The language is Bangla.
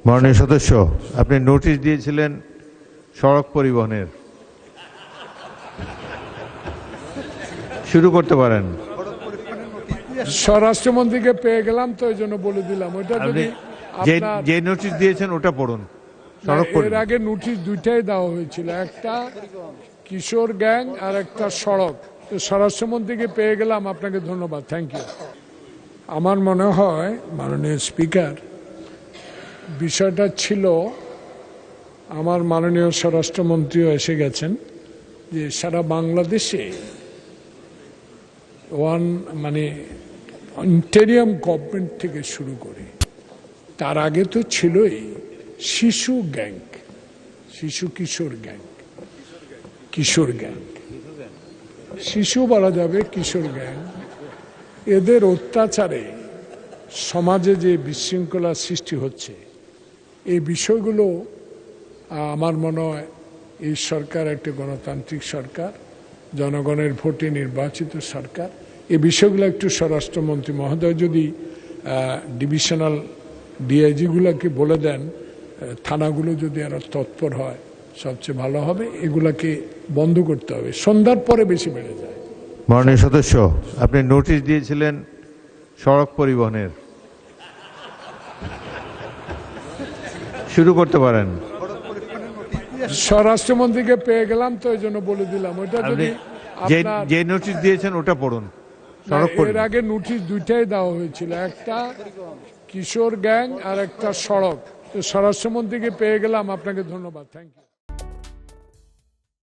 মাননীয় সদস্য, আপনি নোটিশ দিয়েছিলেন সড়ক পরিবহনের। শুরু করতে পারেন। স্বরাষ্ট্রমন্ত্রীকে পেয়ে গেলাম তো এই জন্য বলে দিলাম ওইটা যদি যে নোটিশ দিয়েছেন ওটা পড়ুন। এর আগে নোটিশ দুইটাই দেওয়া হয়েছিল, একটা কিশোর গ্যাং আর একটা সড়ক। তো স্বরাষ্ট্রমন্ত্রীকে পেয়ে গেলাম, আপনাকে ধন্যবাদ, থ্যাংক ইউ। আমার মনে হয় মাননীয় স্পিকার, বিষয়টা ছিল, আমার মাননীয় স্বরাষ্ট্রমন্ত্রীও এসে গেছেন, যে সারা বাংলাদেশে ইন্টেরিয়াম গভর্নমেন্ট থেকে শুরু করে তার আগে তো ছিলই শিশু গ্যাং, কিশোর গ্যাং, শিশু বলা যাবে, কিশোর গ্যাং, এদের অত্যাচারে সমাজে যে বিশৃঙ্খলা সৃষ্টি হচ্ছে, এই বিষয়গুলো আমার মনে হয় এই সরকার একটা গণতান্ত্রিক সরকার, জনগণের ভোটে নির্বাচিত সরকার। এই বিষয়গুলো একটু স্বরাষ্ট্রমন্ত্রী মহোদয় যদি ডিভিশনাল ডিআইজিগুলোকে বলে দেন, থানাগুলো যদি আরো তৎপর হয় সবচেয়ে ভালো হবে। এগুলাকে বন্ধ করতে হবে, সন্ধ্যার পরে বেশি বেড়ে যায়। মাননীয় সদস্য, আপনি নোটিশ দিয়েছিলেন সড়ক পরিবহনের। শুরু করতে পারেন। স্বরাষ্ট্রমন্ত্রীকে পেয়ে গেলাম তো এই জন্য বলে দিলাম ওইটা যদি যে নোটিশ দিয়েছেন ওটা পড়ুন। এর আগে নোটিশ দুইটাই দেওয়া হয়েছিল, একটা কিশোর গ্যাং আর একটা সড়ক। তো স্বরাষ্ট্রমন্ত্রীকে পেয়ে গেলাম, আপনাকে ধন্যবাদ, থ্যাংক ইউ।